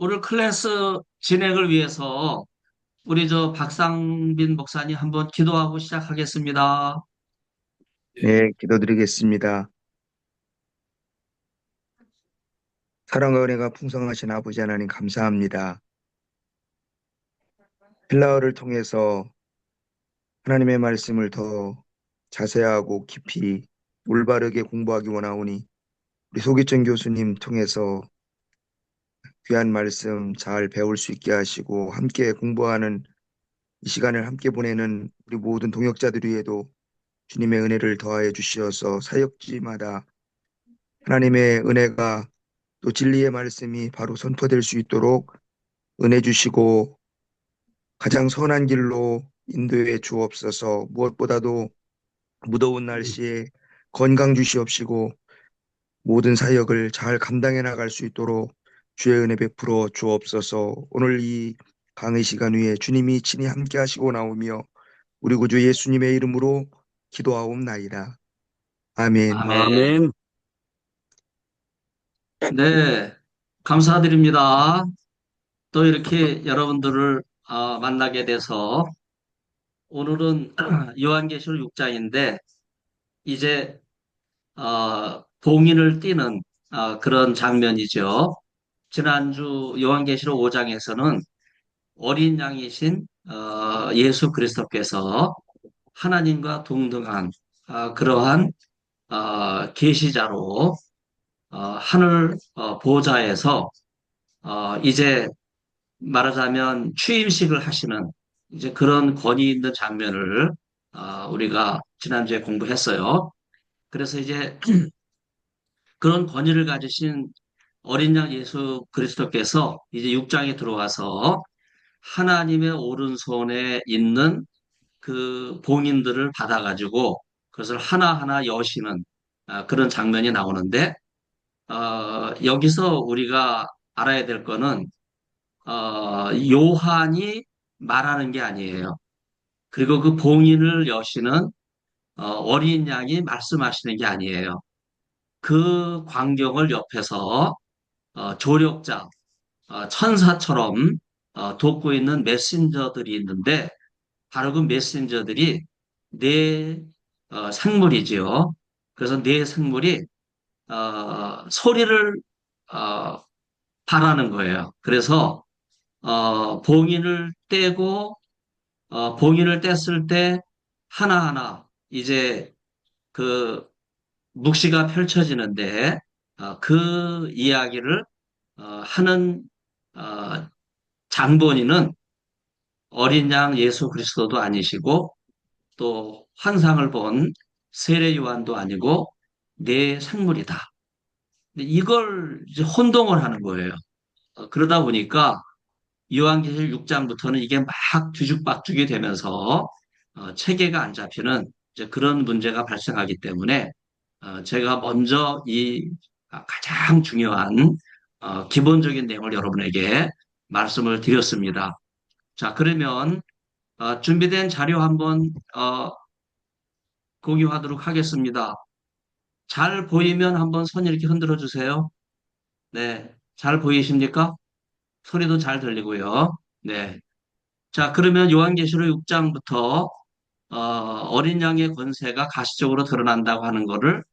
오늘 클래스 진행을 위해서 우리 박상빈 목사님 한번 기도하고 시작하겠습니다. 네, 기도드리겠습니다. 사랑과 은혜가 풍성하신 아버지 하나님 감사합니다. 필라어를 통해서 하나님의 말씀을 더 자세하고 깊이 올바르게 공부하기 원하오니 우리 소기천 교수님 통해서 귀한 말씀 잘 배울 수 있게 하시고 함께 공부하는 이 시간을 함께 보내는 우리 모든 동역자들 위에도 주님의 은혜를 더하여 주시어서 사역지마다 하나님의 은혜가 또 진리의 말씀이 바로 선포될 수 있도록 은혜 주시고 가장 선한 길로 인도해 주옵소서. 무엇보다도 무더운 날씨에 건강 주시옵시고 모든 사역을 잘 감당해 나갈 수 있도록 주의 은혜 베풀어 주옵소서. 오늘 이 강의 시간 위에 주님이 친히 함께 하시고 나오며 우리 구주 예수님의 이름으로 기도하옵나이다. 아멘. 아멘. 네, 감사드립니다. 또 이렇게 여러분들을 만나게 돼서 오늘은 요한계시록 6장인데 이제 봉인을 띠는 그런 장면이죠. 지난주 요한계시록 5장에서는 어린 양이신 예수 그리스도께서 하나님과 동등한 그러한 계시자로 하늘 보좌에서 이제 말하자면 취임식을 하시는 이제 그런 권위 있는 장면을 우리가 지난주에 공부했어요. 그래서 이제 그런 권위를 가지신 어린 양 예수 그리스도께서 이제 6장에 들어와서 하나님의 오른손에 있는 그 봉인들을 받아가지고 그것을 하나하나 여시는 그런 장면이 나오는데 여기서 우리가 알아야 될 거는 요한이 말하는 게 아니에요. 그리고 그 봉인을 여시는 어린 양이 말씀하시는 게 아니에요. 그 광경을 옆에서 조력자, 천사처럼 돕고 있는 메신저들이 있는데 바로 그 메신저들이 네 생물이지요. 그래서 네 생물이 소리를 어, 바라는 거예요. 그래서 봉인을 떼고 봉인을 뗐을 때 하나하나 이제 그 묵시가 펼쳐지는데 그 이야기를 하는 어, 장본인은 어린 양 예수 그리스도도 아니시고 또 환상을 본 세례 요한도 아니고 내 생물이다. 근데 이걸 이제 혼동을 하는 거예요. 그러다 보니까 요한계시록 6장부터는 이게 막 뒤죽박죽이 되면서 체계가 안 잡히는 이제 그런 문제가 발생하기 때문에 제가 먼저 이 가장 중요한 기본적인 내용을 여러분에게 말씀을 드렸습니다. 자, 그러면 준비된 자료 한번 공유하도록 하겠습니다. 잘 보이면 한번 손 이렇게 흔들어 주세요. 네, 잘 보이십니까? 소리도 잘 들리고요. 네. 자, 그러면 요한계시록 6장부터 어린 양의 권세가 가시적으로 드러난다고 하는 것을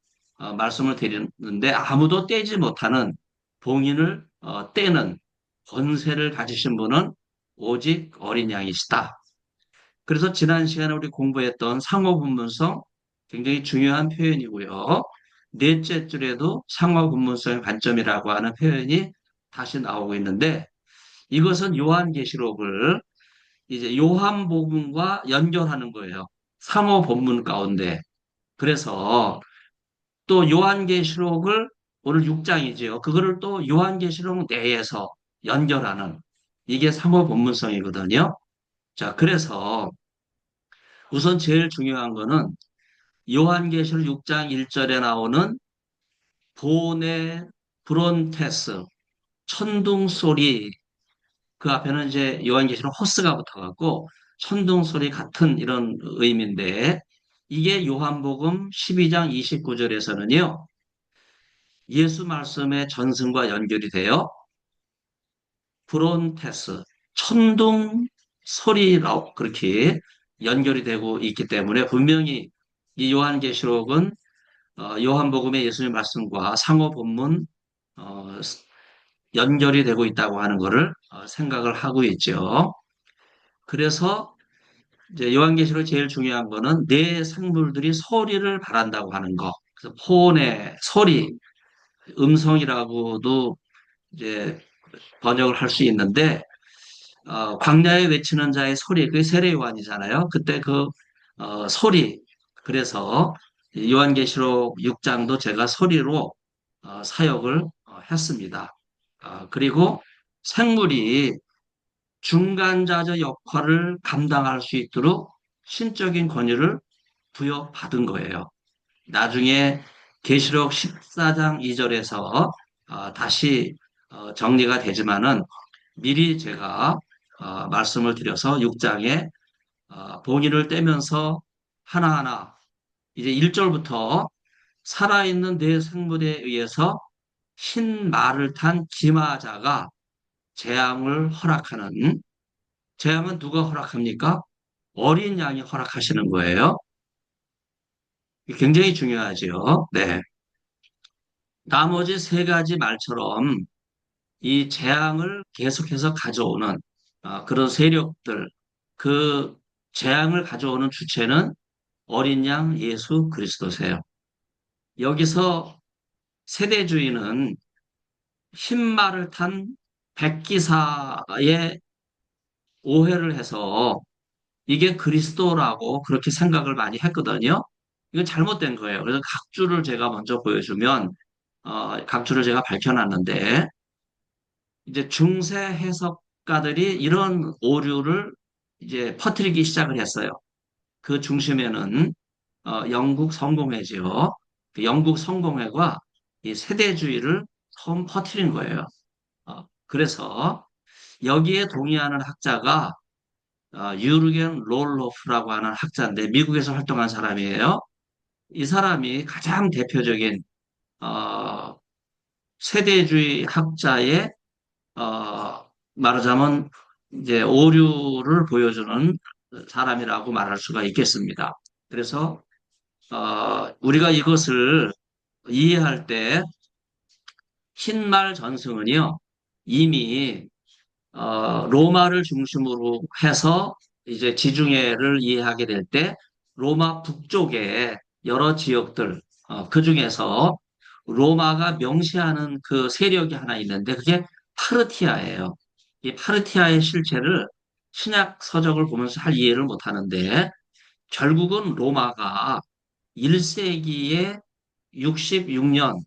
말씀을 드리는데 아무도 떼지 못하는 봉인을 떼는 권세를 가지신 분은 오직 어린 양이시다. 그래서 지난 시간에 우리 공부했던 상호분문성 굉장히 중요한 표현이고요. 넷째 줄에도 상호분문성의 관점이라고 하는 표현이 다시 나오고 있는데 이것은 요한계시록을 이제 요한복음과 연결하는 거예요. 상호 본문 가운데. 그래서 또 요한계시록을 오늘 6장이지요. 그거를 또 요한계시록 내에서 연결하는 이게 상호 본문성이거든요. 자, 그래서 우선 제일 중요한 거는 요한계시록 6장 1절에 나오는 보네 브론테스 천둥 소리 그 앞에는 이제 요한계시록 호스가 붙어갖고 천둥 소리 같은 이런 의미인데 이게 요한복음 12장 29절에서는요. 예수 말씀의 전승과 연결이 돼요. 브론테스, 천둥 소리라고 그렇게 연결이 되고 있기 때문에 분명히 이 요한계시록은 요한복음의 예수님 말씀과 상호 본문 어, 연결이 되고 있다고 하는 것을 생각을 하고 있죠. 그래서 이제 요한계시록 제일 중요한 거는 내 생물들이 소리를 바란다고 하는 거. 그래서 폰의 소리, 음성이라고도 이제 번역을 할 수 있는데 광야에 외치는 자의 소리, 그게 세례 요한이잖아요. 그때 그 소리, 그래서 이 요한계시록 6장도 제가 소리로 사역을 했습니다. 그리고 생물이 중간자적 역할을 감당할 수 있도록 신적인 권위를 부여받은 거예요. 나중에 계시록 14장 2절에서 다시 정리가 되지만은 미리 제가 말씀을 드려서 6장에 봉인을 떼면서 하나하나 이제 1절부터 살아있는 네 생물에 의해서 흰 말을 탄 기마자가 재앙을 허락하는, 재앙은 누가 허락합니까? 어린 양이 허락하시는 거예요. 굉장히 중요하죠. 네. 나머지 세 가지 말처럼 이 재앙을 계속해서 가져오는 그런 세력들, 그 재앙을 가져오는 주체는 어린 양 예수 그리스도세요. 여기서 세대주의는 흰말을 탄 백기사의 오해를 해서 이게 그리스도라고 그렇게 생각을 많이 했거든요. 이건 잘못된 거예요. 그래서 각주를 제가 먼저 보여주면, 각주를 제가 밝혀놨는데, 이제 중세 해석가들이 이런 오류를 이제 퍼뜨리기 시작을 했어요. 그 중심에는 영국 성공회죠. 그 영국 성공회가 이 세대주의를 처음 퍼뜨린 거예요. 그래서 여기에 동의하는 학자가 유르겐 롤로프라고 하는 학자인데 미국에서 활동한 사람이에요. 이 사람이 가장 대표적인 어, 세대주의 학자의 말하자면 이제 오류를 보여주는 사람이라고 말할 수가 있겠습니다. 그래서 우리가 이것을 이해할 때 흰말 전승은요 이미 로마를 중심으로 해서 이제 지중해를 이해하게 될 때 로마 북쪽의 여러 지역들, 그 중에서 로마가 명시하는 그 세력이 하나 있는데 그게 파르티아예요. 이 파르티아의 실체를 신약 서적을 보면서 잘 이해를 못 하는데 결국은 로마가 1세기에 66년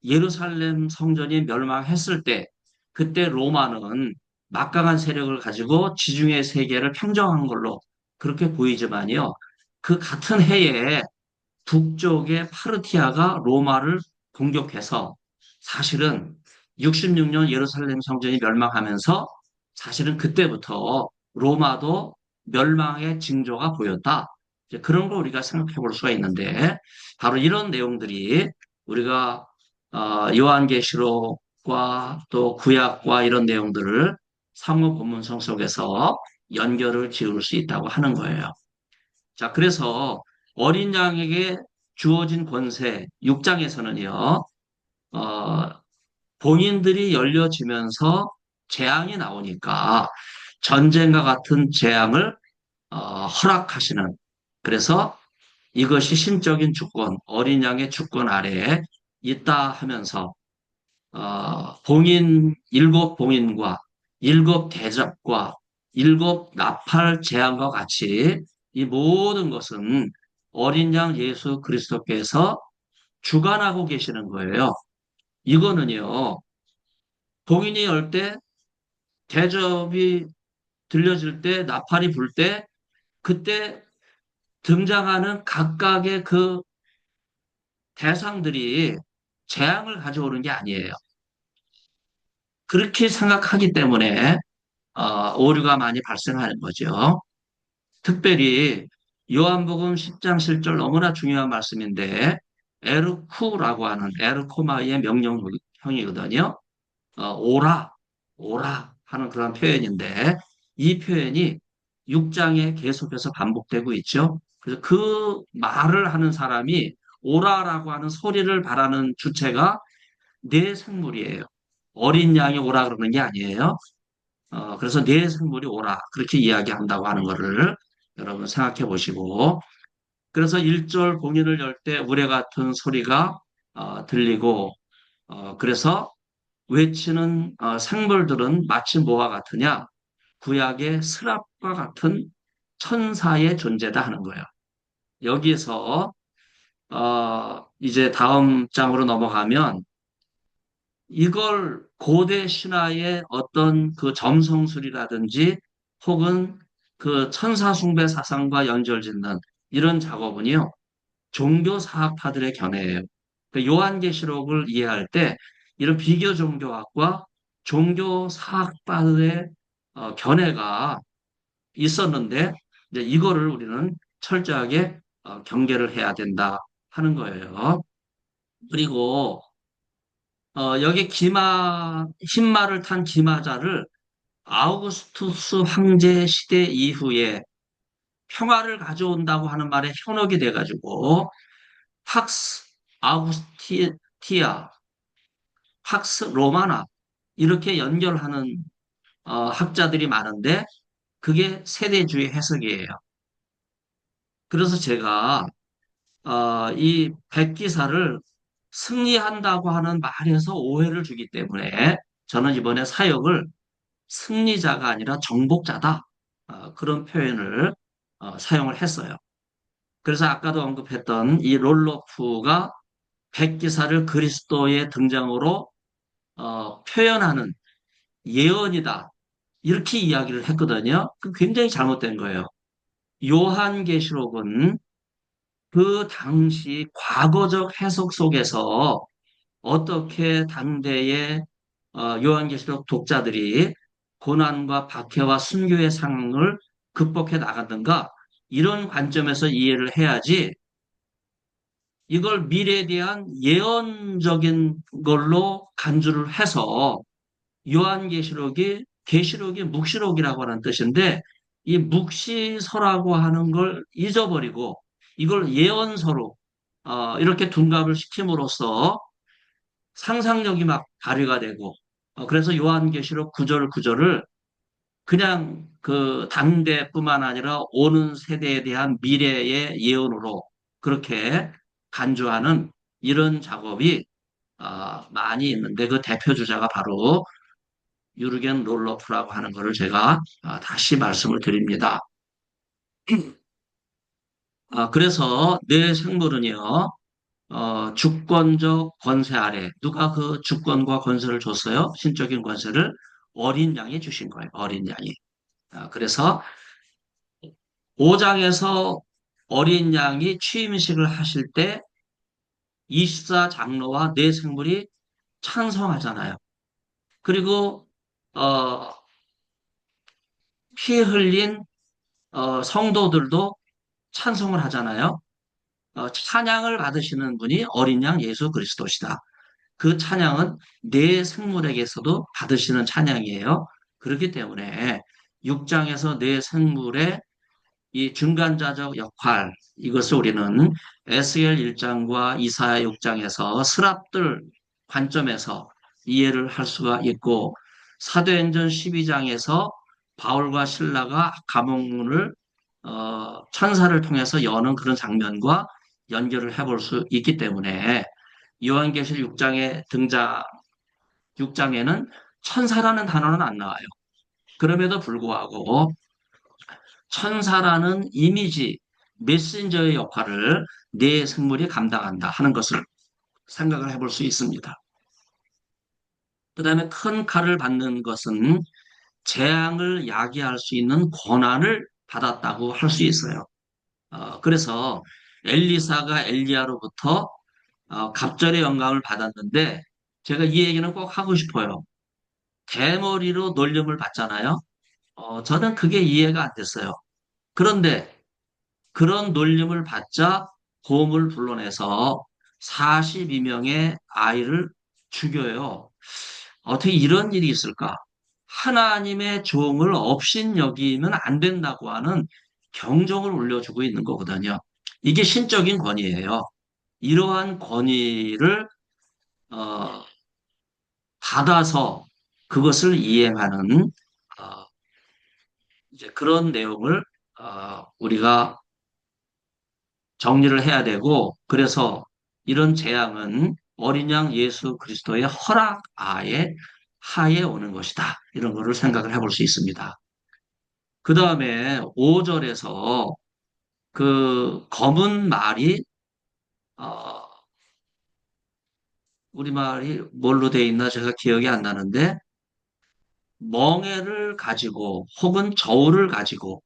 예루살렘 성전이 멸망했을 때 그때 로마는 막강한 세력을 가지고 지중해 세계를 평정한 걸로 그렇게 보이지만요. 그 같은 해에 북쪽의 파르티아가 로마를 공격해서 사실은 66년 예루살렘 성전이 멸망하면서 사실은 그때부터 로마도 멸망의 징조가 보였다. 이제 그런 걸 우리가 생각해 볼 수가 있는데 바로 이런 내용들이 우리가 요한계시록과 또 구약과 이런 내용들을 상호 본문성 속에서 연결을 지을 수 있다고 하는 거예요. 자, 그래서 어린 양에게 주어진 권세 6장에서는요, 어, 본인들이 열려지면서 재앙이 나오니까 전쟁과 같은 재앙을 허락하시는, 그래서 이것이 신적인 주권, 어린 양의 주권 아래에 있다 하면서 봉인, 일곱 봉인과 일곱 대접과 일곱 나팔 재앙과 같이 이 모든 것은 어린 양 예수 그리스도께서 주관하고 계시는 거예요. 이거는요, 봉인이 열 때, 대접이 들려질 때, 나팔이 불 때, 그때 등장하는 각각의 그 대상들이 재앙을 가져오는 게 아니에요. 그렇게 생각하기 때문에 오류가 많이 발생하는 거죠. 특별히 요한복음 10장 7절 너무나 중요한 말씀인데 에르쿠라고 하는 에르코마의 명령형이거든요. 오라, 오라. 하는 그런 표현인데 이 표현이 6장에 계속해서 반복되고 있죠. 그래서 그 말을 하는 사람이 오라라고 하는 소리를 바라는 주체가 내 생물이에요. 어린 양이 오라 그러는 게 아니에요. 그래서 내 생물이 오라 그렇게 이야기한다고 하는 거를 여러분 생각해 보시고 그래서 1절 공인을 열 때 우레 같은 소리가 들리고 그래서 외치는 생물들은 마치 뭐와 같으냐 구약의 스랍과 같은 천사의 존재다 하는 거예요. 여기에서 이제 다음 장으로 넘어가면 이걸 고대 신화의 어떤 그 점성술이라든지 혹은 그 천사 숭배 사상과 연결짓는 이런 작업은요, 종교 사학파들의 견해예요. 그 요한계시록을 이해할 때 이런 비교 종교학과 종교 사학파들의 견해가 있었는데 이제 이거를 우리는 철저하게 경계를 해야 된다 하는 거예요. 그리고 여기 흰말을 탄 기마자를 아우구스투스 황제 시대 이후에 평화를 가져온다고 하는 말에 현혹이 돼가지고 팍스 아우구스티아, 팍스 로마나 이렇게 연결하는 학자들이 많은데 그게 세대주의 해석이에요. 그래서 제가 이 백기사를 승리한다고 하는 말에서 오해를 주기 때문에 저는 이번에 사역을 승리자가 아니라 정복자다. 그런 표현을 사용을 했어요. 그래서 아까도 언급했던 이 롤로프가 백기사를 그리스도의 등장으로 표현하는 예언이다. 이렇게 이야기를 했거든요. 그 굉장히 잘못된 거예요. 요한계시록은 그 당시 과거적 해석 속에서 어떻게 당대의 요한계시록 독자들이 고난과 박해와 순교의 상황을 극복해 나가든가 이런 관점에서 이해를 해야지 이걸 미래에 대한 예언적인 걸로 간주를 해서 요한계시록이 계시록이 묵시록이라고 하는 뜻인데 이 묵시서라고 하는 걸 잊어버리고 이걸 예언서로 이렇게 둔갑을 시킴으로써 상상력이 막 발휘가 되고 그래서 요한계시록 구절을 그냥 그 당대뿐만 아니라 오는 세대에 대한 미래의 예언으로 그렇게 간주하는 이런 작업이 많이 있는데 그 대표 주자가 바로 유르겐 롤러프라고 하는 것을 제가 다시 말씀을 드립니다. 그래서 내 생물은요, 주권적 권세 아래 누가 그 주권과 권세를 줬어요? 신적인 권세를 어린 양이 주신 거예요. 어린 양이. 그래서 5장에서 어린 양이 취임식을 하실 때 24장로와 네 생물이 찬송하잖아요. 그리고 어, 피 흘린 성도들도 찬송을 하잖아요. 찬양을 받으시는 분이 어린 양 예수 그리스도시다. 그 찬양은 내 생물에게서도 받으시는 찬양이에요. 그렇기 때문에 6장에서 내 생물의 이 중간자적 역할, 이것을 우리는 에스겔 1장과 이사야 6장에서 스랍들 관점에서 이해를 할 수가 있고, 사도행전 12장에서 바울과 신라가 감옥문을 천사를 통해서 여는 그런 장면과 연결을 해볼 수 있기 때문에 요한계시록 6장에 등장, 6장에는 천사라는 단어는 안 나와요. 그럼에도 불구하고 천사라는 이미지, 메신저의 역할을 내 생물이 감당한다 하는 것을 생각을 해볼 수 있습니다. 그 다음에 큰 칼을 받는 것은 재앙을 야기할 수 있는 권한을 받았다고 할 수 있어요. 그래서 엘리사가 엘리야로부터 갑절의 영감을 받았는데 제가 이 얘기는 꼭 하고 싶어요. 대머리로 놀림을 받잖아요. 저는 그게 이해가 안 됐어요. 그런데 그런 놀림을 받자 곰을 불러내서 42명의 아이를 죽여요. 어떻게 이런 일이 있을까? 하나님의 종을 업신여기면 안 된다고 하는 경종을 울려주고 있는 거거든요. 이게 신적인 권위예요. 이러한 권위를 어, 받아서 그것을 이행하는 어, 이제 그런 내용을 우리가 정리를 해야 되고, 그래서 이런 재앙은 어린 양 예수 그리스도의 허락 하에 오는 것이다. 이런 거를 생각을 해볼 수 있습니다. 그 다음에 5절에서 그 검은 말이 어, 우리말이 뭘로 돼 있나 제가 기억이 안 나는데 멍에를 가지고 혹은 저울을 가지고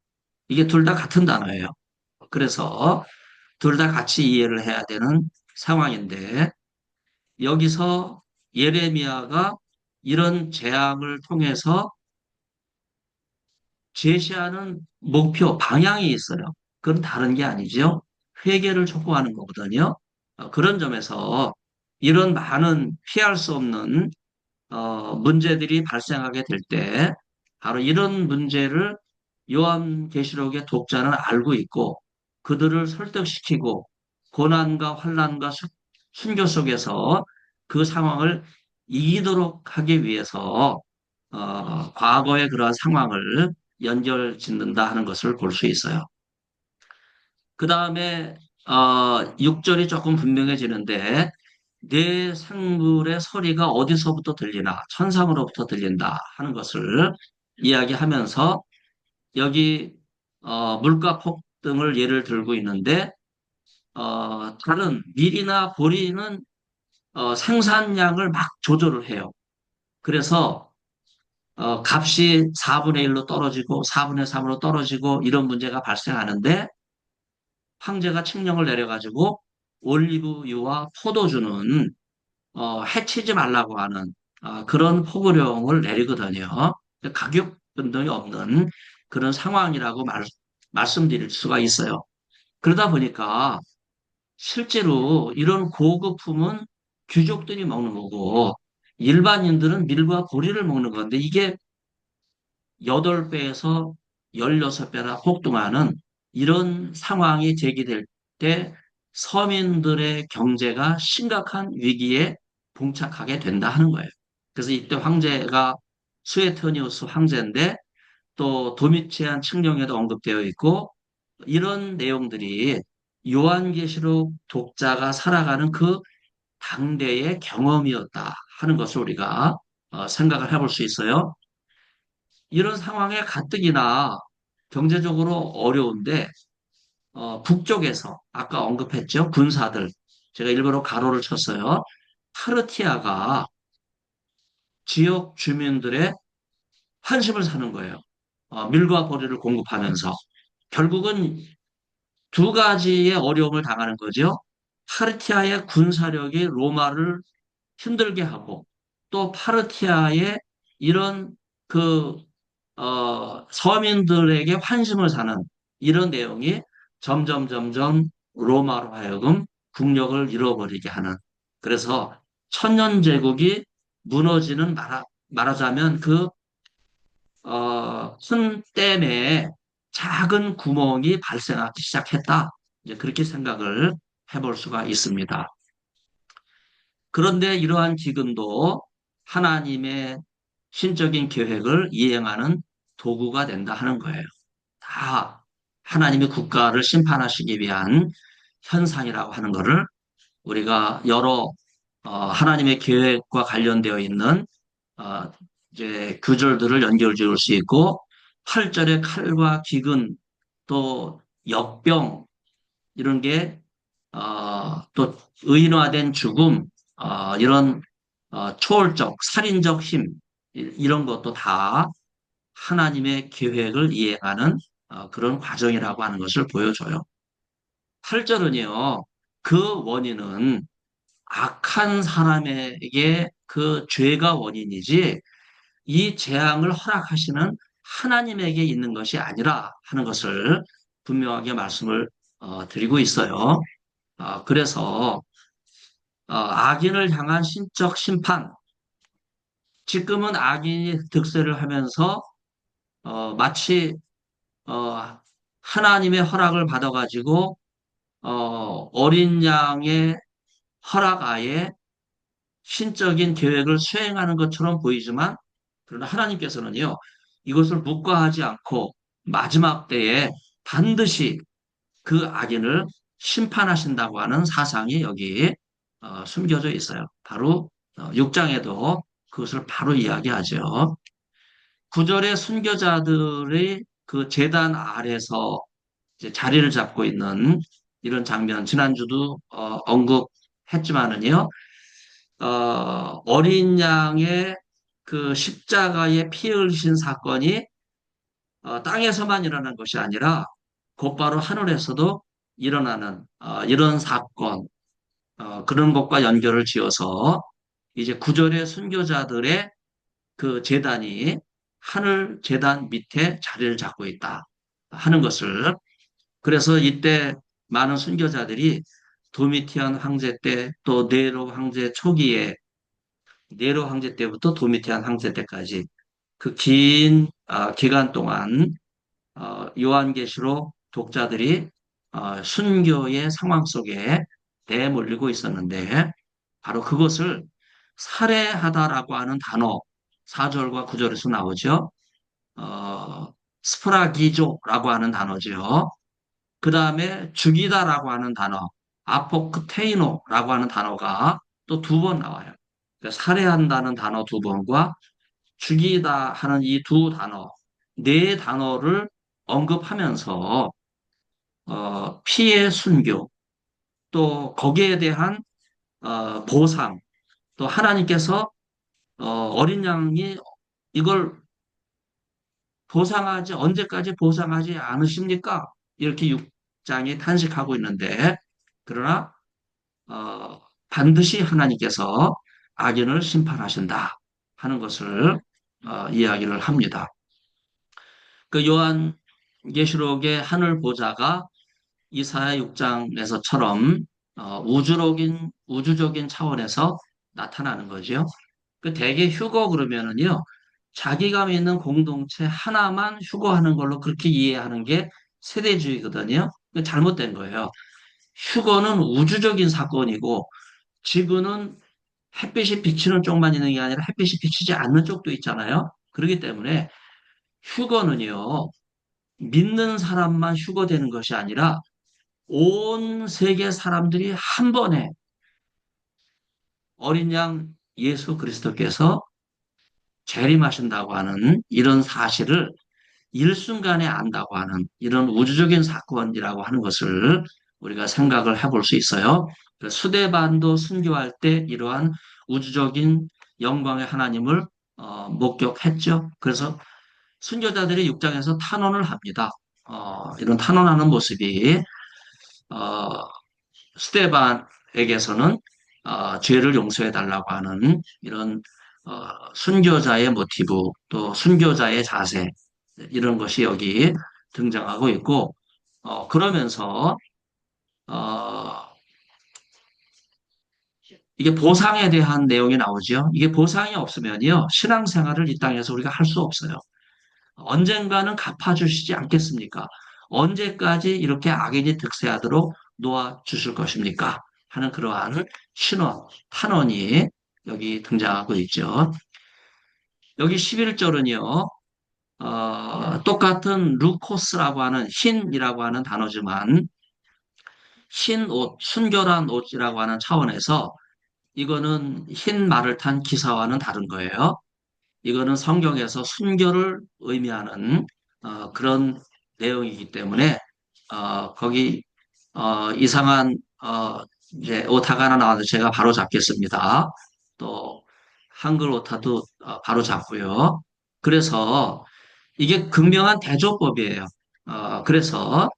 이게 둘 다 같은 단어예요. 그래서 둘 다 같이 이해를 해야 되는 상황인데 여기서 예레미야가 이런 재앙을 통해서 제시하는 목표, 방향이 있어요. 그건 다른 게 아니죠. 회개를 촉구하는 거거든요. 그런 점에서 이런 많은 피할 수 없는 문제들이 발생하게 될 때, 바로 이런 문제를 요한계시록의 독자는 알고 있고, 그들을 설득시키고, 고난과 환난과 순교 속에서 그 상황을 이기도록 하기 위해서, 과거의 그러한 상황을 연결 짓는다 하는 것을 볼 수 있어요. 그 다음에, 6절이 조금 분명해지는데, 내 생물의 소리가 어디서부터 들리나 천상으로부터 들린다 하는 것을 이야기하면서 여기 물가 폭등을 예를 들고 있는데 다른 밀이나 보리는 생산량을 막 조절을 해요. 그래서 값이 4분의 1로 떨어지고 4분의 3으로 떨어지고 이런 문제가 발생하는데 황제가 칙령을 내려가지고 올리브유와 포도주는 해치지 말라고 하는 그런 포고령을 내리거든요. 가격 변동이 없는 그런 상황이라고 말씀드릴 수가 있어요. 그러다 보니까 실제로 이런 고급품은 귀족들이 먹는 거고 일반인들은 밀과 보리를 먹는 건데 이게 8배에서 16배나 폭등하는 이런 상황이 제기될 때 서민들의 경제가 심각한 위기에 봉착하게 된다 하는 거예요. 그래서 이때 황제가 수에트니우스 황제인데 또 도미치안 칙령에도 언급되어 있고 이런 내용들이 요한계시록 독자가 살아가는 그 당대의 경험이었다 하는 것을 우리가 생각을 해볼 수 있어요. 이런 상황에 가뜩이나 경제적으로 어려운데 북쪽에서 아까 언급했죠. 군사들. 제가 일부러 가로를 쳤어요. 파르티아가 지역 주민들의 환심을 사는 거예요. 밀과 보리를 공급하면서. 결국은 두 가지의 어려움을 당하는 거죠. 파르티아의 군사력이 로마를 힘들게 하고 또 파르티아의 이런 그 서민들에게 환심을 사는 이런 내용이 점점 로마로 하여금 국력을 잃어버리게 하는 그래서 천년제국이 무너지는 말하자면 그 큰 댐에 작은 구멍이 발생하기 시작했다. 이제 그렇게 생각을 해볼 수가 있습니다. 그런데 이러한 기근도 하나님의 신적인 계획을 이행하는 도구가 된다 하는 거예요. 다 하나님의 국가를 심판하시기 위한 현상이라고 하는 것을 우리가 여러 하나님의 계획과 관련되어 있는 어, 이제 구절들을 연결 지을 수 있고 8절의 칼과 기근 또 역병 이런 게 또 의인화된 죽음 이런 초월적 살인적 힘 이런 것도 다 하나님의 계획을 이행하는 그런 과정이라고 하는 것을 보여줘요. 8절은요, 그 원인은 악한 사람에게 그 죄가 원인이지 이 재앙을 허락하시는 하나님에게 있는 것이 아니라 하는 것을 분명하게 말씀을 드리고 있어요. 그래서 악인을 향한 신적 심판 지금은 악인이 득세를 하면서 마치 어, 하나님의 허락을 받아가지고 어린 양의 허락하에 신적인 계획을 수행하는 것처럼 보이지만 그러나 하나님께서는요 이것을 묵과하지 않고 마지막 때에 반드시 그 악인을 심판하신다고 하는 사상이 여기 숨겨져 있어요. 바로 6장에도 그것을 바로 이야기하죠. 구절의 순교자들의 그 제단 아래서 이제 자리를 잡고 있는 이런 장면, 지난주도 언급했지만은요, 어린 양의 그 십자가에 피 흘리신 사건이 땅에서만 일어난 것이 아니라 곧바로 하늘에서도 일어나는 이런 사건, 그런 것과 연결을 지어서 이제 구절의 순교자들의 그 재단이 하늘 재단 밑에 자리를 잡고 있다 하는 것을 그래서 이때 많은 순교자들이 도미티안 황제 때 또 네로 황제 초기에 네로 황제 때부터 도미티안 황제 때까지 그 긴 기간 동안 요한계시록 독자들이 순교의 상황 속에 내몰리고 있었는데 바로 그것을 살해하다라고 하는 단어 4절과 9절에서 나오죠. 어, 스프라기조라고 하는 단어죠. 그 다음에 죽이다라고 하는 단어, 아포크테이노라고 하는 단어가 또 두 번 나와요. 그러니까 살해한다는 단어 두 번과 죽이다 하는 이 두 단어, 네 단어를 언급하면서 피해 순교, 또 거기에 대한 보상, 또 하나님께서 어린 양이 이걸 보상하지 언제까지 보상하지 않으십니까? 이렇게 6장이 탄식하고 있는데 그러나 반드시 하나님께서 악인을 심판하신다 하는 것을 이야기를 합니다. 그 요한계시록의 하늘 보좌가 이사야 6장에서처럼 우주적인 차원에서 나타나는 거죠. 그 대개 휴거 그러면은요, 자기가 믿는 공동체 하나만 휴거하는 걸로 그렇게 이해하는 게 세대주의거든요. 그 잘못된 거예요. 휴거는 우주적인 사건이고, 지구는 햇빛이 비치는 쪽만 있는 게 아니라 햇빛이 비치지 않는 쪽도 있잖아요. 그렇기 때문에 휴거는요, 믿는 사람만 휴거되는 것이 아니라 온 세계 사람들이 한 번에 어린 양 예수 그리스도께서 재림하신다고 하는 이런 사실을 일순간에 안다고 하는 이런 우주적인 사건이라고 하는 것을 우리가 생각을 해볼 수 있어요. 수데반도 순교할 때 이러한 우주적인 영광의 하나님을 목격했죠. 그래서 순교자들이 6장에서 탄원을 합니다. 이런 탄원하는 모습이 어, 스테반에게서는 죄를 용서해 달라고 하는 이런 순교자의 모티브 또 순교자의 자세 이런 것이 여기 등장하고 있고 그러면서 어, 이게 보상에 대한 내용이 나오죠. 이게 보상이 없으면요 신앙생활을 이 땅에서 우리가 할 수 없어요. 언젠가는 갚아주시지 않겠습니까? 언제까지 이렇게 악인이 득세하도록 놓아주실 것입니까? 하는 그러한 신원, 탄원이 여기 등장하고 있죠. 여기 11절은요, 똑같은 루코스라고 하는 흰이라고 하는 단어지만, 흰 옷, 순결한 옷이라고 하는 차원에서 이거는 흰 말을 탄 기사와는 다른 거예요. 이거는 성경에서 순교를 의미하는 그런 내용이기 때문에 거기 이상한 이제 오타가 하나 나와도 제가 바로 잡겠습니다. 또 한글 오타도 바로 잡고요. 그래서 이게 극명한 대조법이에요. 그래서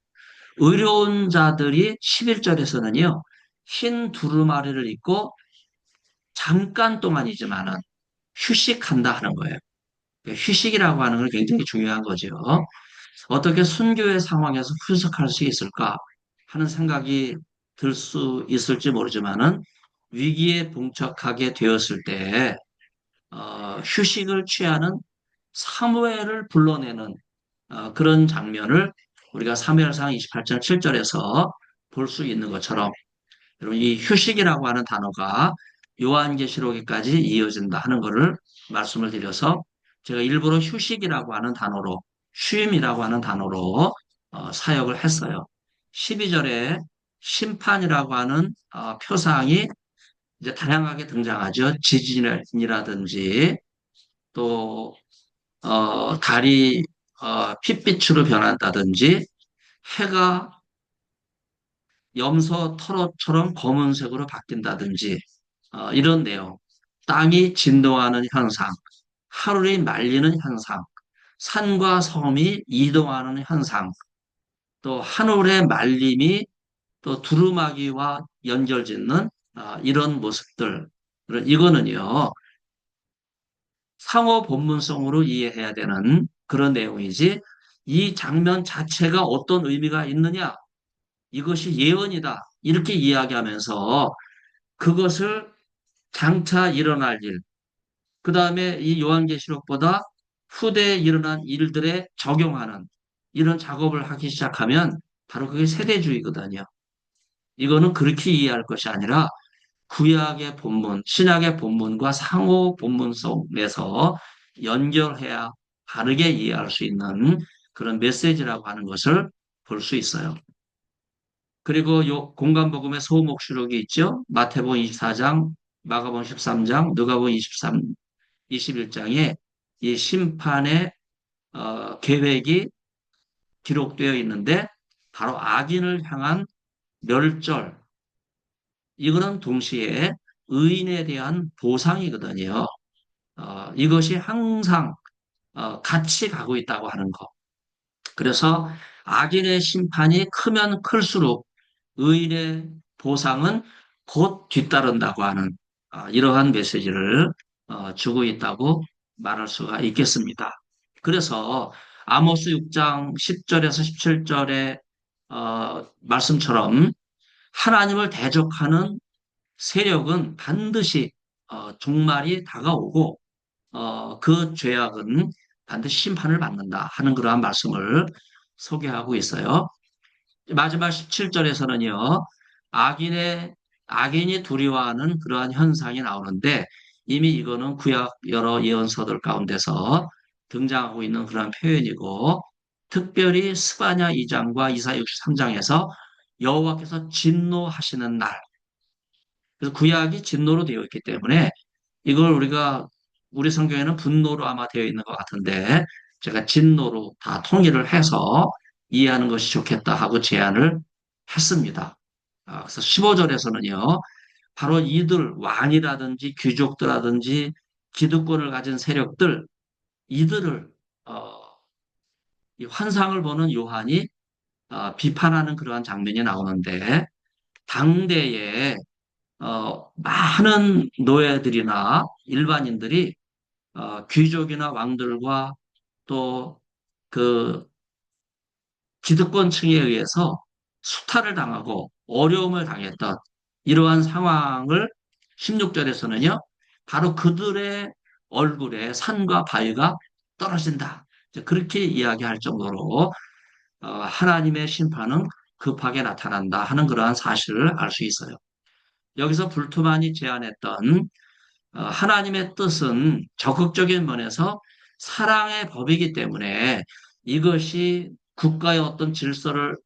의로운 자들이 11절에서는요. 흰 두루마리를 입고 잠깐 동안이지만은 휴식한다 하는 거예요. 휴식이라고 하는 건 굉장히 중요한 거죠. 어떻게 순교의 상황에서 휴식할 수 있을까 하는 생각이 들 수 있을지 모르지만은 위기에 봉착하게 되었을 때 휴식을 취하는 사무엘을 불러내는 그런 장면을 우리가 사무엘상 28장 7절에서 볼 수 있는 것처럼 여러분 이 휴식이라고 하는 단어가 요한계시록에까지 이어진다 하는 것을 말씀을 드려서 제가 일부러 휴식이라고 하는 단어로 쉼이라고 하는 단어로 사역을 했어요. 12절에 심판이라고 하는 표상이 이제 다양하게 등장하죠. 지진이라든지 또 달이 핏빛으로 변한다든지 해가 염소 털옷처럼 검은색으로 바뀐다든지 이런 내용, 땅이 진동하는 현상, 하늘이 말리는 현상, 산과 섬이 이동하는 현상, 또 하늘의 말림이 또 두루마기와 연결짓는 이런 모습들, 이거는요 상호 본문성으로 이해해야 되는 그런 내용이지 이 장면 자체가 어떤 의미가 있느냐 이것이 예언이다 이렇게 이야기하면서 그것을 장차 일어날 일, 그 다음에 이 요한계시록보다 후대에 일어난 일들에 적용하는 이런 작업을 하기 시작하면 바로 그게 세대주의거든요. 이거는 그렇게 이해할 것이 아니라 구약의 본문, 신약의 본문과 상호 본문 속에서 연결해야 바르게 이해할 수 있는 그런 메시지라고 하는 것을 볼 수 있어요. 그리고 요 공간복음의 소목시록이 있죠. 마태복음 24장, 마가복음 13장, 누가복음 21장에 이 심판의 계획이 기록되어 있는데 바로 악인을 향한 멸절, 이거는 동시에 의인에 대한 보상이거든요. 이것이 항상 같이 가고 있다고 하는 거. 그래서 악인의 심판이 크면 클수록 의인의 보상은 곧 뒤따른다고 하는 이러한 메시지를 주고 있다고 말할 수가 있겠습니다. 그래서 아모스 6장 10절에서 17절의 말씀처럼 하나님을 대적하는 세력은 반드시 종말이 다가오고 그 죄악은 반드시 심판을 받는다 하는 그러한 말씀을 소개하고 있어요. 마지막 17절에서는요, 악인이 두려워하는 그러한 현상이 나오는데 이미 이거는 구약 여러 예언서들 가운데서 등장하고 있는 그러한 표현이고 특별히 스바냐 2장과 이사 63장에서 여호와께서 진노하시는 날, 그래서 구약이 진노로 되어 있기 때문에 이걸 우리 성경에는 분노로 아마 되어 있는 것 같은데 제가 진노로 다 통일을 해서 이해하는 것이 좋겠다 하고 제안을 했습니다. 그래서 15절에서는요, 바로 이들, 왕이라든지 귀족들라든지 기득권을 가진 세력들, 이들을, 어, 이 환상을 보는 요한이 비판하는 그러한 장면이 나오는데, 당대에 많은 노예들이나 일반인들이 귀족이나 왕들과 또 그 기득권층에 의해서 수탈을 당하고 어려움을 당했던 이러한 상황을 16절에서는요, 바로 그들의 얼굴에 산과 바위가 떨어진다. 이제 그렇게 이야기할 정도로 하나님의 심판은 급하게 나타난다 하는 그러한 사실을 알 수 있어요. 여기서 불투만이 제안했던 하나님의 뜻은 적극적인 면에서 사랑의 법이기 때문에 이것이 국가의 어떤 질서를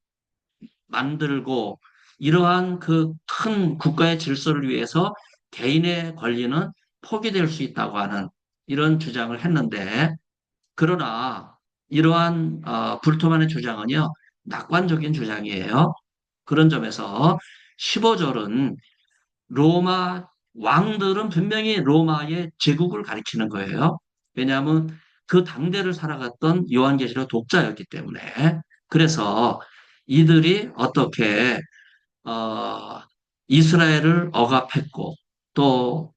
만들고 이러한 그 큰 국가의 질서를 위해서 개인의 권리는 포기될 수 있다고 하는 이런 주장을 했는데 그러나 이러한 불토만의 주장은요 낙관적인 주장이에요. 그런 점에서 15절은 로마 왕들은 분명히 로마의 제국을 가리키는 거예요. 왜냐하면 그 당대를 살아갔던 요한계시록 독자였기 때문에. 그래서 이들이 어떻게 어, 이스라엘을 억압했고 또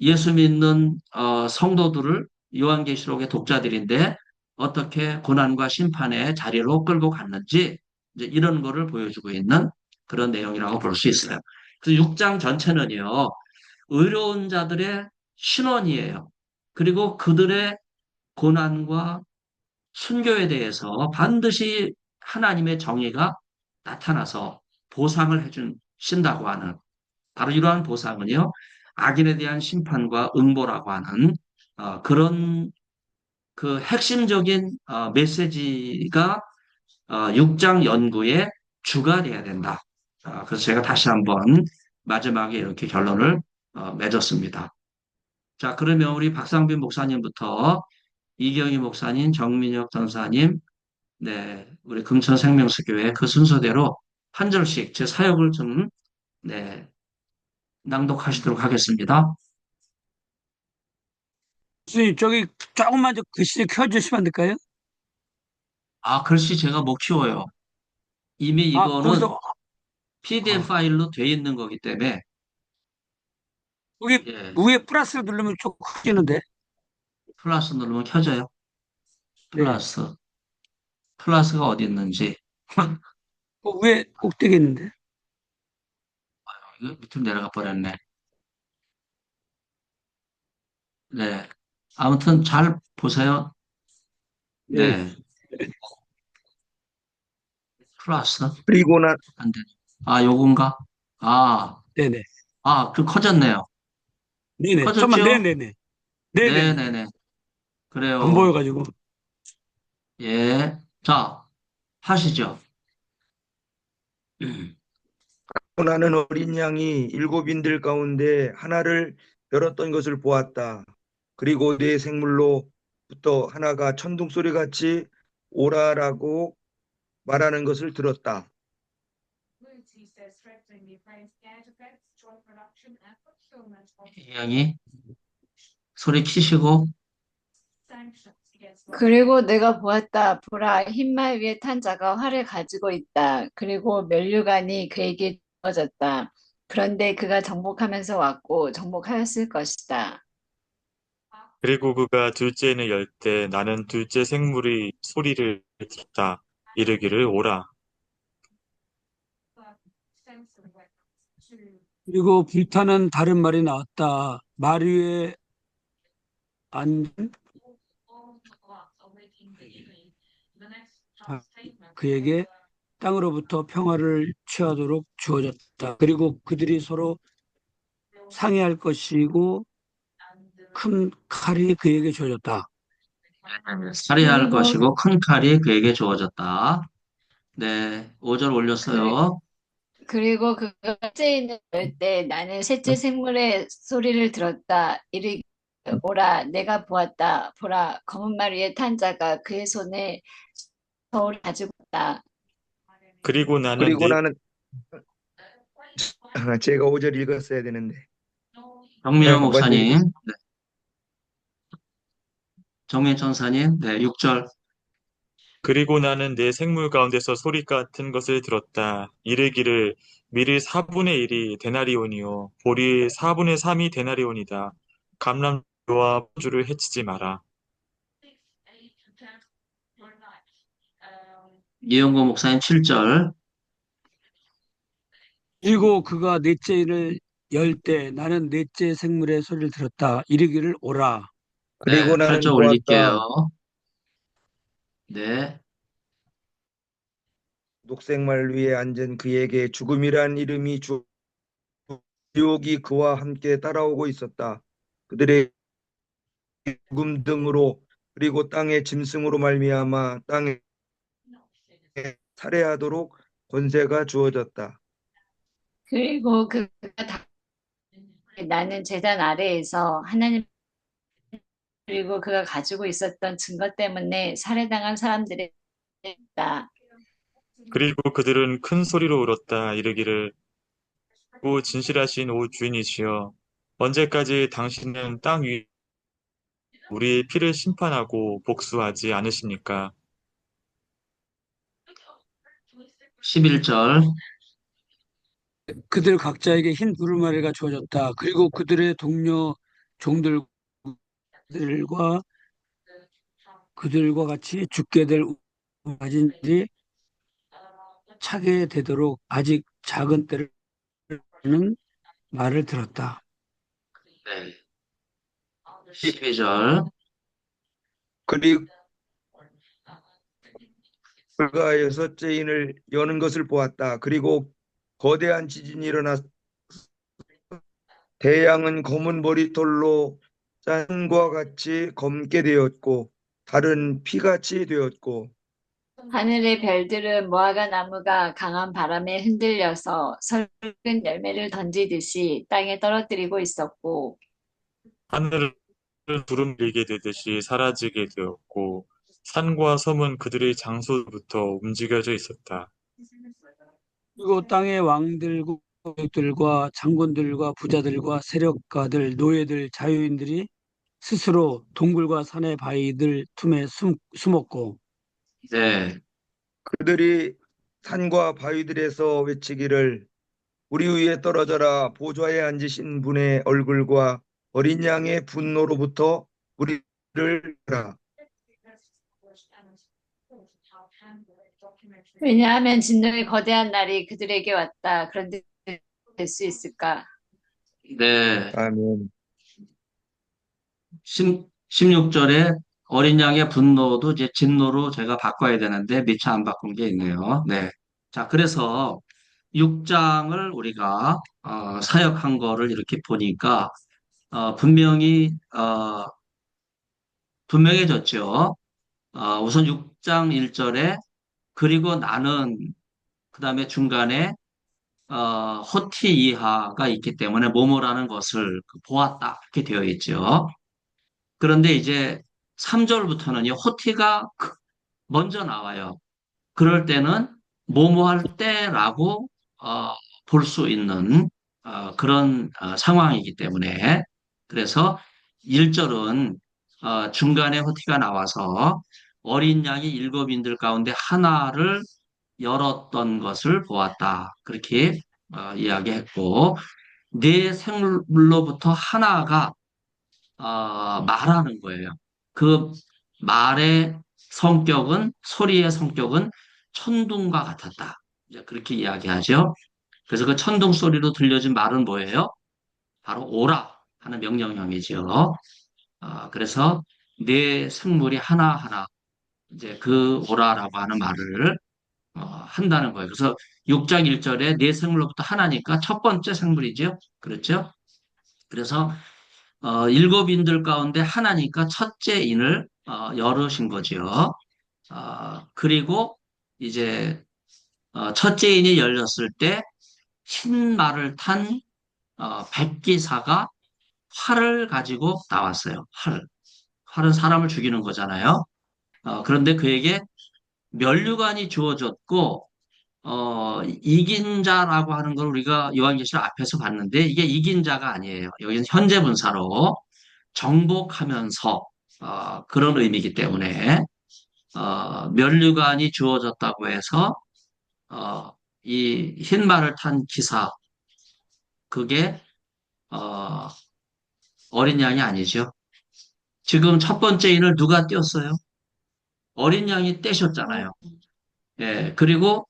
예수 믿는 성도들을 요한계시록의 독자들인데 어떻게 고난과 심판의 자리로 끌고 갔는지 이제 이런 거를 보여주고 있는 그런 내용이라고 볼 수 있어요. 그래서 6장 전체는요. 의로운 자들의 신원이에요. 그리고 그들의 고난과 순교에 대해서 반드시 하나님의 정의가 나타나서 보상을 해주신다고 하는 바로 이러한 보상은요, 악인에 대한 심판과 응보라고 하는 그런 그 핵심적인 메시지가 6장 연구의 주가 돼야 된다. 그래서 제가 다시 한번 마지막에 이렇게 결론을 맺었습니다. 자, 그러면 우리 박상빈 목사님부터 이경희 목사님, 정민혁 전사님, 네, 우리 금천생명수교회 그 순서대로 한 절씩 제 사역을 좀, 네, 낭독하시도록 하겠습니다. 선생님, 저기 조금만 좀 글씨 켜주시면 안 될까요? 글씨 제가 못 키워요. 이미 아, 이거는 거기서, PDF 아, 파일로 돼 있는 거기 때문에, 거기 예, 위에 플러스를 누르면 좀 커지는데. 플러스 누르면 켜져요. 네. 플러스. 플러스가 어디 있는지. 그 위에 꼭대기 있는데. 이거 밑으로 내려가 버렸네. 네. 아무튼 잘 보세요. 네. 네. 플러스. 그리고 나 안 돼. 요건가? 아, 네네. 그 커졌네요. 네네. 좀만, 커졌죠? 네네네. 네네네. 네네네. 안 그래요. 보여가지고. 예. 자, 하시죠. 나는 어린 양이 일곱 인들 가운데 하나를 열었던 것을 보았다. 그리고 내 생물로부터 하나가 천둥 소리 같이 오라라고 말하는 것을 들었다. 이양이 소리 키시고, 그리고 내가 보았다. 보라, 흰말 위에 탄 자가 활을 가지고 있다. 그리고 면류관이 그에게 주어졌다. 그런데 그가 정복하면서 왔고 정복하였을 것이다. 그리고 그가 둘째는 열 때 나는 둘째 생물의 소리를 듣다. 이르기를 오라. 그리고 불타는 다른 말이 나왔다. 말 위에 앉은 그에게 땅으로부터 평화를 취하도록 주어졌다. 그리고 그들이 서로 상의할 것이고 큰 칼이 그에게 주어졌다. 살해할 그리고 것이고 큰 칼이 그에게 주어졌다. 네, 5절 그, 올렸어요. 그리고 그가 셋째 있는 때 나는 셋째 생물의 소리를 들었다. 이르기 오라 내가 보았다. 보라 검은 말 위에 탄 자가 그의 손에 저울을 가지고 있다. 그리고 나는 그리고 네 나는 제가 5절 읽었어야 되는데 정민호 먼저 목사님, 읽었어요. 네, 정민 천사님, 네, 6절. 그리고 나는 내 생물 가운데서 소리 같은 것을 들었다. 이르기를 밀의 4분의 1이 데나리온이요 보리의 4분의 3이 데나리온이다. 감람주와 포주를 해치지 마라. 이영고 목사님 7절. 그리고 그가 넷째를 열 때 나는 넷째 생물의 소리를 들었다. 이르기를 오라. 그리고 네, 나는 8절 올릴게요. 보았다. 네, 녹색말 위에 앉은 그에게 죽음이란 이름이 지옥이 그와 함께 따라오고 있었다. 그들의 죽음 등으로 그리고 땅의 짐승으로 말미암아 땅에 살해하도록 권세가 주어졌다. 그리고 그가 나는 제단 아래에서 하나님 그리고 그가 가지고 있었던 증거 때문에 살해당한 사람들이 있다. 그리고 그들은 큰 소리로 울었다. 이르기를 오 진실하신 오 주인이시여 언제까지 당신은 땅 위 우리의 피를 심판하고 복수하지 않으십니까? 11절. 그들 각자에게 흰 두루마리가 주어졌다. 그리고 그들의 동료 종들과 그들과 같이 죽게 될 가진 일이 차게 되도록 아직 작은 때는 말을 들었다. 네. 12절. 그리고 불과 여섯째 인을 여는 것을 보았다. 그리고 거대한 지진이 일어나 대양은 검은 머리털로 짠과 같이 검게 되었고 달은 피같이 되었고 하늘의 별들은 무화과 나무가 강한 바람에 흔들려서 설근 열매를 던지듯이 땅에 떨어뜨리고 있었고, 하늘은 구름 일게 되듯이 사라지게 되었고 산과 섬은 그들의 장소부터 움직여져 있었다. 그리고 땅의 왕들과 들과 장군들과 부자들과 세력가들, 노예들, 자유인들이 스스로 동굴과 산의 바위들 틈에 숨었고 네. 그들이 산과 바위들에서 외치기를 우리 위에 떨어져라 보좌에 앉으신 분의 얼굴과 어린 양의 분노로부터 우리를 라 왜냐하면 진노의 거대한 날이 그들에게 왔다. 그런데 될 수 있을까? 네. 아멘. 16절에 어린 양의 분노도 이제 진노로 제가 바꿔야 되는데 미처 안 바꾼 게 있네요. 네. 자, 그래서 6장을 우리가 사역한 거를 이렇게 보니까 분명히 분명해졌죠. 우선 6장 1절에 그리고 나는 그다음에 중간에 호티 이하가 있기 때문에 모모라는 것을 보았다 이렇게 되어 있죠. 그런데 이제 3절부터는요, 호티가 먼저 나와요. 그럴 때는 뭐뭐 할 때라고 볼 수 있는 그런 상황이기 때문에 그래서 1절은 중간에 호티가 나와서 어린 양이 일곱인들 가운데 하나를 열었던 것을 보았다. 그렇게 이야기했고 네 생물로부터 하나가 말하는 거예요. 그 말의 성격은, 소리의 성격은 천둥과 같았다. 이제 그렇게 이야기하죠. 그래서 그 천둥 소리로 들려진 말은 뭐예요? 바로 오라 하는 명령형이죠. 그래서 네 생물이 하나하나 이제 그 오라라고 하는 말을 한다는 거예요. 그래서 6장 1절에 네 생물로부터 하나니까 첫 번째 생물이죠. 그렇죠? 그래서 일곱 인들 가운데 하나니까 첫째 인을 열으신 거죠. 그리고 이제 첫째 인이 열렸을 때 흰 말을 탄 백기사가 활을 가지고 나왔어요. 활. 활은 사람을 죽이는 거잖아요. 그런데 그에게 면류관이 주어졌고 이긴 자라고 하는 걸 우리가 요한계시록 앞에서 봤는데 이게 이긴 자가 아니에요. 여기는 현재 분사로 정복하면서 그런 의미이기 때문에 면류관이 주어졌다고 해서 이 흰말을 탄 기사 그게 어, 어린 양이 아니죠. 지금 첫 번째 인을 누가 띄었어요? 어린 양이 떼셨잖아요. 예, 그리고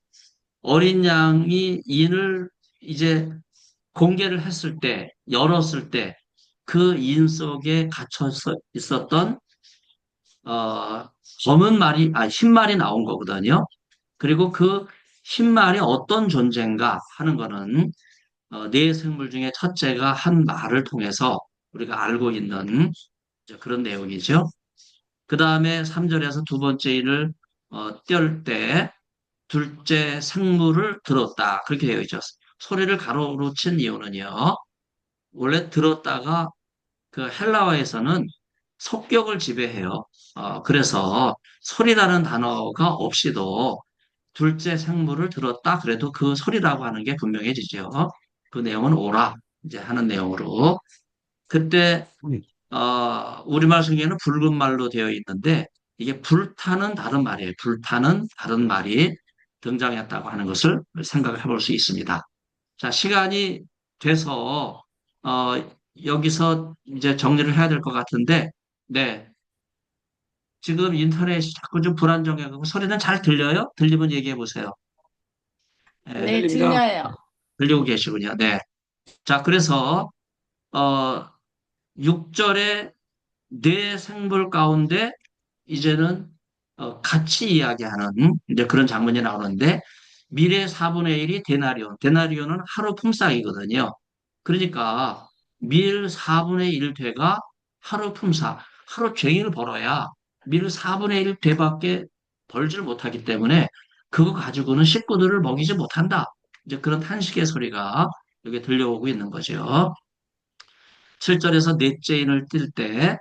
어린 양이 인을 이제 공개를 했을 때, 열었을 때, 그 인 속에 갇혀 있었던 어, 검은 말이, 흰 말이 나온 거거든요. 그리고 그 흰 말이 어떤 존재인가 하는 거는 네 생물 중에 첫째가 한 말을 통해서 우리가 알고 있는 이제 그런 내용이죠. 그 다음에 3절에서 두 번째 인을 뗄 때 둘째 생물을 들었다. 그렇게 되어 있죠. 소리를 가로로 친 이유는요. 원래 들었다가 그 헬라어에서는 속격을 지배해요. 그래서 소리라는 단어가 없이도 둘째 생물을 들었다. 그래도 그 소리라고 하는 게 분명해지죠. 그 내용은 오라 이제 하는 내용으로. 그때 우리말 성경에는 붉은 말로 되어 있는데 이게 불타는 다른 말이에요. 불타는 다른 말이 등장했다고 하는 것을 생각해 볼 수 있습니다. 자, 시간이 돼서 여기서 이제 정리를 해야 될 것 같은데, 네. 지금 인터넷이 자꾸 좀 불안정해가고 소리는 잘 들려요? 들리면 얘기해 보세요. 네, 네, 들립니다. 들려요. 들리고 계시군요. 네. 자, 그래서 어, 6절에 네 생물 가운데 이제는 같이 이야기하는 이제 그런 장면이 나오는데 밀의 4분의 1이 데나리온. 데나리온은 하루 품삯이거든요. 그러니까 밀 4분의 1 되가 하루 품삯, 하루 종일 벌어야 밀 4분의 1 되밖에 벌질 못하기 때문에 그거 가지고는 식구들을 먹이지 못한다. 이제 그런 탄식의 소리가 여기 들려오고 있는 거죠. 7절에서 넷째 인을 띨 때,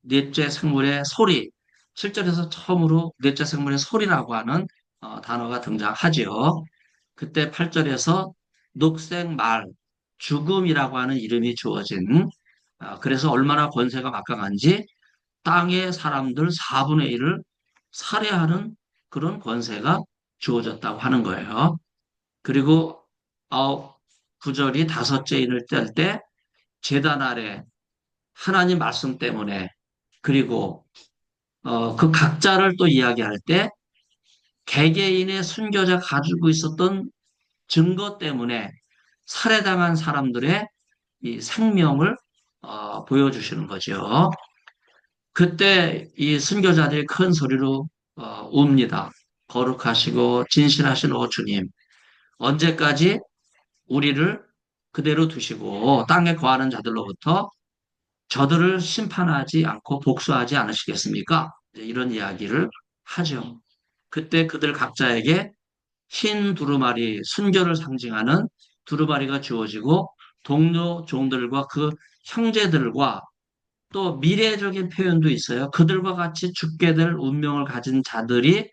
넷째 생물의 소리, 7절에서 처음으로 넷째 생물의 소리라고 하는 단어가 등장하지요. 그때 8절에서 녹색 말, 죽음이라고 하는 이름이 주어진, 그래서 얼마나 권세가 막강한지 땅의 사람들 4분의 1을 살해하는 그런 권세가 주어졌다고 하는 거예요. 그리고 9절이 다섯째 인을 뗄 때 제단 아래 하나님 말씀 때문에 그리고 그 각자를 또 이야기할 때 개개인의 순교자 가지고 있었던 증거 때문에 살해당한 사람들의 이 생명을 보여주시는 거죠. 그때 이 순교자들이 큰 소리로 웁니다. 거룩하시고 진실하신 오 주님, 언제까지 우리를 그대로 두시고 땅에 거하는 자들로부터 저들을 심판하지 않고 복수하지 않으시겠습니까? 이런 이야기를 하죠. 그때 그들 각자에게 흰 두루마리, 순교를 상징하는 두루마리가 주어지고 동료 종들과 그 형제들과 또 미래적인 표현도 있어요. 그들과 같이 죽게 될 운명을 가진 자들이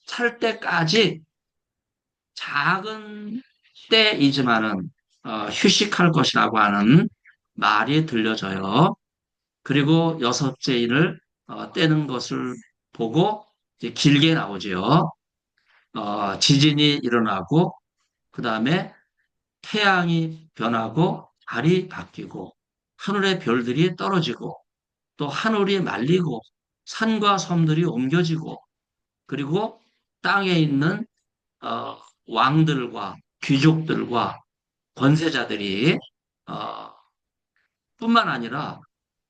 살 때까지 작은 때이지만은 휴식할 것이라고 하는 말이 들려져요. 그리고 여섯째 인을 떼는 것을 보고 이제 길게 나오지요. 지진이 일어나고 그 다음에 태양이 변하고 달이 바뀌고 하늘의 별들이 떨어지고 또 하늘이 말리고 산과 섬들이 옮겨지고 그리고 땅에 있는 어, 왕들과 귀족들과 권세자들이 어, 뿐만 아니라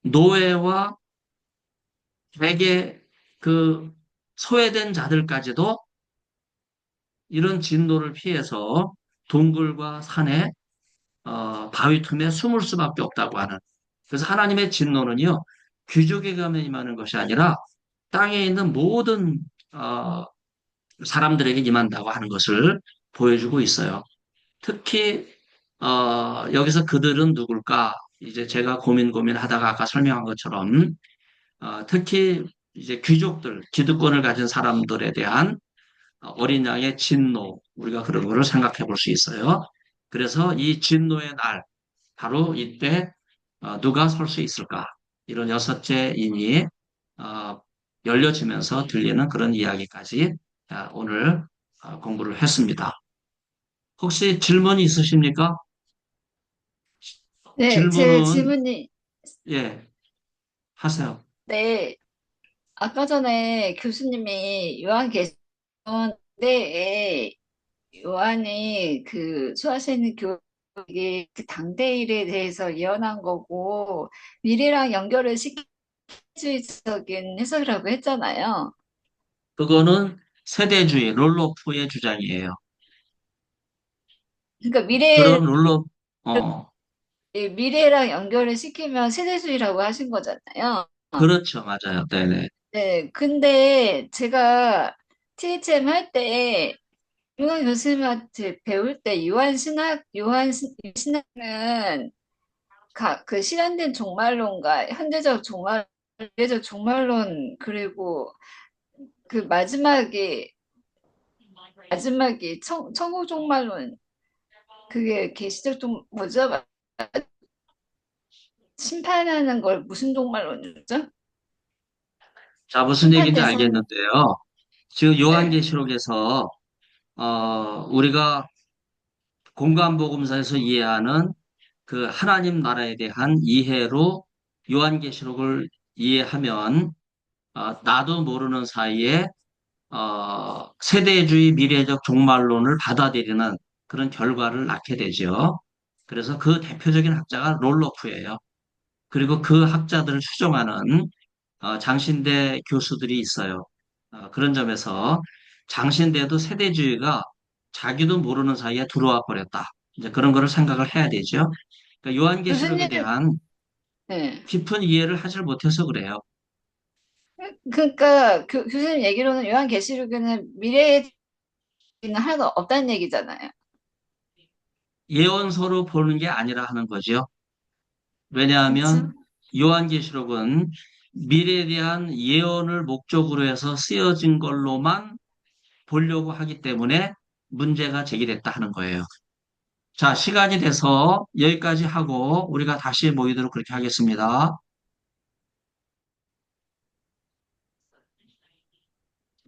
노예와 되게 그 소외된 자들까지도 이런 진노를 피해서 동굴과 산에 바위 틈에 숨을 수밖에 없다고 하는. 그래서 하나님의 진노는요 귀족에게만 임하는 것이 아니라 땅에 있는 모든 어, 사람들에게 임한다고 하는 것을 보여주고 있어요. 특히 여기서 그들은 누굴까? 이제 제가 고민하다가 아까 설명한 것처럼 특히 이제 귀족들, 기득권을 가진 사람들에 대한 어린 양의 진노, 우리가 그런 거를 생각해 볼 수 있어요. 그래서 이 진노의 날, 바로 이때 누가 설 수 있을까? 이런 여섯째 인이 열려지면서 들리는 그런 이야기까지 오늘 공부를 했습니다. 혹시 질문이 있으십니까? 네, 제 질문은, 질문이, 예, 하세요. 네, 아까 전에 교수님이 요한계시록 때에 요한이 그 수하시는 교육이 그 당대 일에 대해서 예언한 거고 미래랑 연결을 시키주의적인 해석이라고 했잖아요. 그거는 세대주의, 롤로프의 주장이에요. 그러니까 그런 롤로, 어, 미래랑 연결을 시키면 세대주의라고 하신 거잖아요. 그렇죠. 맞아요. 네네. 네, 근데 제가 THM 할 때 요한 교수님한테 배울 때 신학은 그 실현된 종말론과 현대적 종말, 미래적 종말론 그리고 그 마지막이 천국 종말론 그게 계시적 종 뭐죠? 심판하는 걸 무슨 종말론이죠? 자, 무슨 얘기인지 심판된 성, 알겠는데요. 지금 네. 요한계시록에서, 우리가 공관복음서에서 이해하는 그 하나님 나라에 대한 이해로 요한계시록을 이해하면, 나도 모르는 사이에, 세대주의 미래적 종말론을 받아들이는 그런 결과를 낳게 되죠. 그래서 그 대표적인 학자가 롤로프예요. 그리고 그 학자들을 추종하는 장신대 교수들이 있어요. 그런 점에서 장신대도 세대주의가 자기도 모르는 사이에 들어와 버렸다. 이제 그런 거를 생각을 해야 되죠. 그러니까 요한계시록에 교수님, 대한 네. 깊은 이해를 하질 못해서 그래요. 그러니까 교수님 얘기로는 요한계시록에는 미래에 하나도 없다는 얘기잖아요. 예언서로 보는 게 아니라 하는 거죠. 그렇죠? 왜냐하면 요한계시록은 미래에 대한 예언을 목적으로 해서 쓰여진 걸로만 보려고 하기 때문에 문제가 제기됐다 하는 거예요. 자, 시간이 돼서 여기까지 하고 우리가 다시 모이도록 그렇게 하겠습니다.